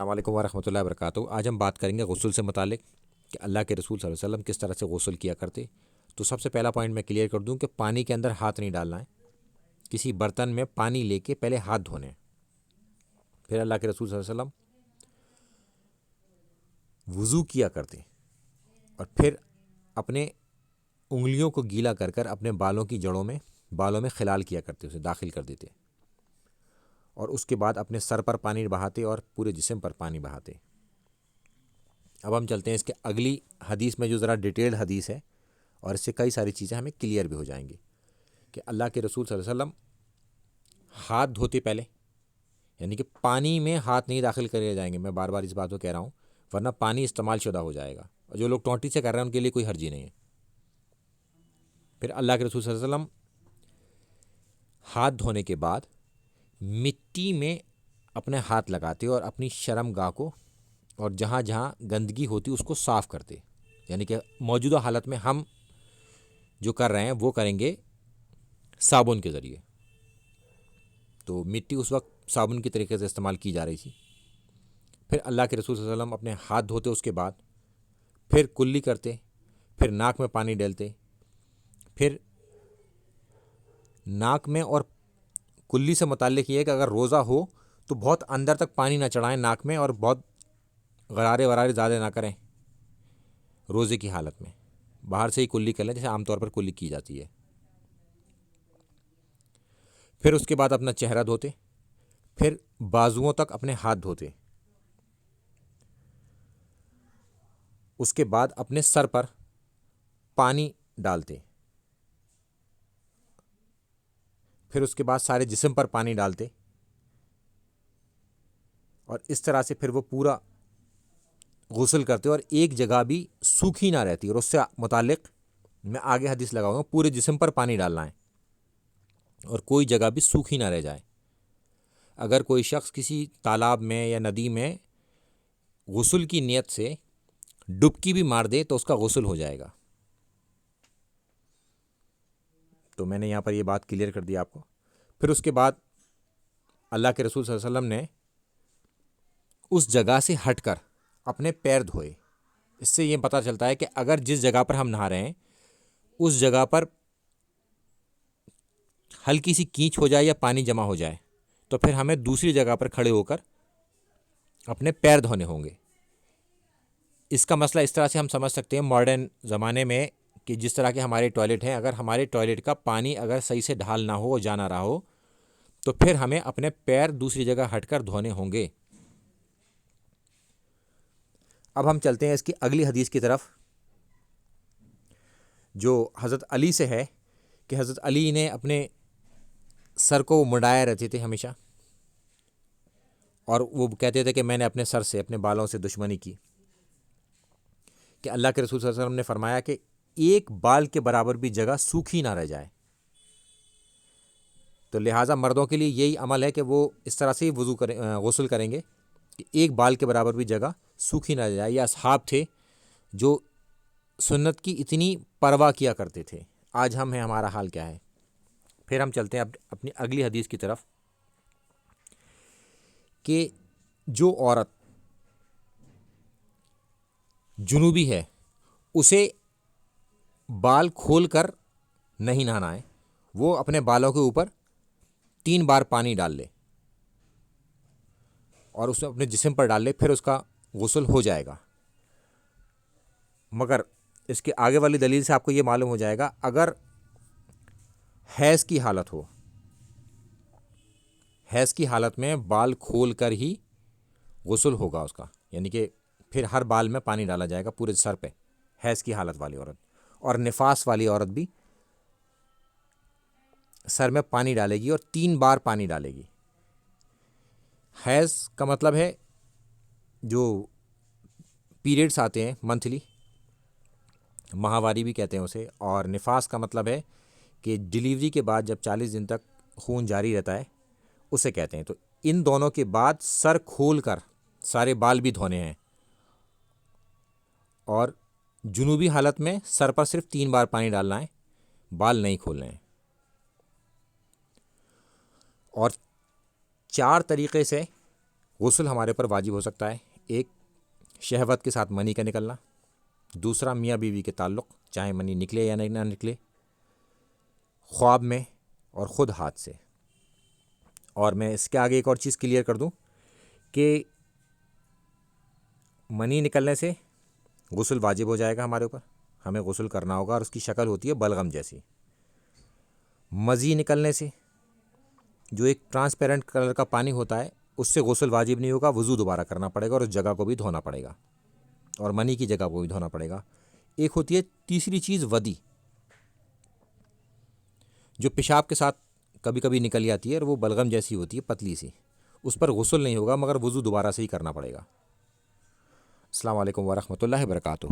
السلام علیکم ورحمۃ اللہ وبرکاتہ۔ آج ہم بات کریں گے غسل سے متعلق کہ اللہ کے رسول صلی اللہ علیہ وسلم کس طرح سے غسل کیا کرتے۔ تو سب سے پہلا پوائنٹ میں کلیئر کر دوں کہ پانی کے اندر ہاتھ نہیں ڈالنا ہے، کسی برتن میں پانی لے کے پہلے ہاتھ دھونے ہیں۔ پھر اللہ کے رسول صلی اللہ علیہ وسلم وضو کیا کرتے اور پھر اپنے انگلیوں کو گیلا کر کر اپنے بالوں کی جڑوں میں خلال کیا کرتے، اسے داخل کر دیتے، اور اس کے بعد اپنے سر پر پانی بہاتے اور پورے جسم پر پانی بہاتے۔ اب ہم چلتے ہیں اس کے اگلی حدیث میں، جو ذرا ڈیٹیلڈ حدیث ہے، اور اس سے کئی ساری چیزیں ہمیں کلیئر بھی ہو جائیں گی کہ اللہ کے رسول صلی اللہ علیہ وسلم ہاتھ دھوتے پہلے، یعنی کہ پانی میں ہاتھ نہیں داخل کرے جائیں گے۔ میں بار بار اس بات کو کہہ رہا ہوں، ورنہ پانی استعمال شدہ ہو جائے گا، اور جو لوگ ٹونٹی سے کر رہے ہیں ان کے لیے کوئی حرج ہی نہیں ہے۔ پھر اللہ کے رسول صلی اللہ علیہ وسلم ہاتھ دھونے کے بعد مٹی میں اپنے ہاتھ لگاتے اور اپنی شرم گاہ کو اور جہاں جہاں گندگی ہوتی اس کو صاف کرتے، یعنی کہ موجودہ حالت میں ہم جو کر رہے ہیں وہ کریں گے صابن کے ذریعے، تو مٹی اس وقت صابن کی طریقے سے استعمال کی جا رہی تھی۔ پھر اللہ کے رسول صلی اللہ علیہ وسلم اپنے ہاتھ دھوتے، اس کے بعد پھر کلی کرتے، پھر ناک میں پانی ڈالتے، پھر ناک میں، اور کلی سے متعلق یہ ہے کہ اگر روزہ ہو تو بہت اندر تک پانی نہ چڑھائیں ناک میں، اور بہت غرارے زیادہ نہ کریں روزے کی حالت میں، باہر سے ہی کلی کر لیں جیسے عام طور پر کلی کی جاتی ہے۔ پھر اس کے بعد اپنا چہرہ دھوتے، پھر بازوؤں تک اپنے ہاتھ دھوتے، اس کے بعد اپنے سر پر پانی ڈالتے، پھر اس کے بعد سارے جسم پر پانی ڈالتے، اور اس طرح سے پھر وہ پورا غسل کرتے، اور ایک جگہ بھی سوکھی نہ رہتی۔ اور اس سے متعلق میں آگے حدیث لگاؤں گا، پورے جسم پر پانی ڈالنا ہے اور کوئی جگہ بھی سوکھی نہ رہ جائے۔ اگر کوئی شخص کسی تالاب میں یا ندی میں غسل کی نیت سے ڈبکی بھی مار دے تو اس کا غسل ہو جائے گا۔ تو میں نے یہاں پر یہ بات کلیئر کر دی آپ کو۔ پھر اس کے بعد اللہ کے رسول صلی اللہ علیہ وسلم نے اس جگہ سے ہٹ کر اپنے پیر دھوئے۔ اس سے یہ پتہ چلتا ہے کہ اگر جس جگہ پر ہم نہا رہے ہیں اس جگہ پر ہلکی سی کینچ ہو جائے یا پانی جمع ہو جائے تو پھر ہمیں دوسری جگہ پر کھڑے ہو کر اپنے پیر دھونے ہوں گے۔ اس کا مسئلہ اس طرح سے ہم سمجھ سکتے ہیں ماڈرن زمانے میں کہ جس طرح کے ہمارے ٹوائلٹ ہیں، اگر ہمارے ٹوائلٹ کا پانی اگر صحیح سے ڈھال نہ ہو، جا نہ رہا ہو، تو پھر ہمیں اپنے پیر دوسری جگہ ہٹ کر دھونے ہوں گے۔ اب ہم چلتے ہیں اس کی اگلی حدیث کی طرف، جو حضرت علی سے ہے کہ حضرت علی نے اپنے سر کو منڈائے رہتے تھے ہمیشہ، اور وہ کہتے تھے کہ میں نے اپنے سر سے، اپنے بالوں سے دشمنی کی، کہ اللہ کے رسول صلی اللہ علیہ وسلم نے فرمایا کہ ایک بال کے برابر بھی جگہ سوکھی نہ رہ جائے۔ تو لہٰذا مردوں کے لیے یہی عمل ہے کہ وہ اس طرح سے ہی غسل کریں گے کہ ایک بال کے برابر بھی جگہ سوکھی نہ رہ جائے۔ یہ اصحاب تھے جو سنت کی اتنی پرواہ کیا کرتے تھے۔ آج ہم ہیں، ہمارا حال کیا ہے؟ پھر ہم چلتے ہیں اپنی اگلی حدیث کی طرف کہ جو عورت جنوبی ہے اسے بال کھول کر نہیں نہانا ہے، وہ اپنے بالوں کے اوپر 3 بار پانی ڈال لے اور اسے اپنے جسم پر ڈال لے، پھر اس کا غسل ہو جائے گا۔ مگر اس کے آگے والی دلیل سے آپ کو یہ معلوم ہو جائے گا، اگر حیض کی حالت ہو، حیض کی حالت میں بال کھول کر ہی غسل ہوگا اس کا، یعنی کہ پھر ہر بال میں پانی ڈالا جائے گا پورے سر پہ، حیض کی حالت والی عورت، اور نفاس والی عورت بھی سر میں پانی ڈالے گی اور 3 بار پانی ڈالے گی۔ حیض کا مطلب ہے جو پیریڈز آتے ہیں منتھلی، ماہواری بھی کہتے ہیں اسے، اور نفاس کا مطلب ہے کہ ڈیلیوری کے بعد جب 40 دن تک خون جاری رہتا ہے اسے کہتے ہیں۔ تو ان دونوں کے بعد سر کھول کر سارے بال بھی دھونے ہیں، اور جنوبی حالت میں سر پر صرف 3 بار پانی ڈالنا ہے، بال نہیں کھولنے ہیں۔ اور 4 طریقے سے غسل ہمارے پر واجب ہو سکتا ہے، ایک شہوت کے ساتھ منی کا نکلنا، دوسرا میاں بیوی کے تعلق، چاہے منی نکلے یا نہ نکلے، خواب میں اور خود ہاتھ سے۔ اور میں اس کے آگے ایک اور چیز کلیئر کر دوں کہ منی نکلنے سے غسل واجب ہو جائے گا ہمارے اوپر، ہمیں غسل کرنا ہوگا، اور اس کی شکل ہوتی ہے بلغم جیسی۔ مزی نکلنے سے، جو ایک ٹرانسپیرنٹ کلر کا پانی ہوتا ہے، اس سے غسل واجب نہیں ہوگا، وضو دوبارہ کرنا پڑے گا اور اس جگہ کو بھی دھونا پڑے گا، اور منی کی جگہ کو بھی دھونا پڑے گا۔ ایک ہوتی ہے تیسری چیز ودی، جو پیشاب کے ساتھ کبھی کبھی نکل جاتی ہے اور وہ بلغم جیسی ہوتی ہے، پتلی سی، اس پر غسل نہیں ہوگا مگر وضو دوبارہ سے ہی کرنا پڑے گا۔ السلام علیکم ورحمۃ اللہ وبرکاتہ۔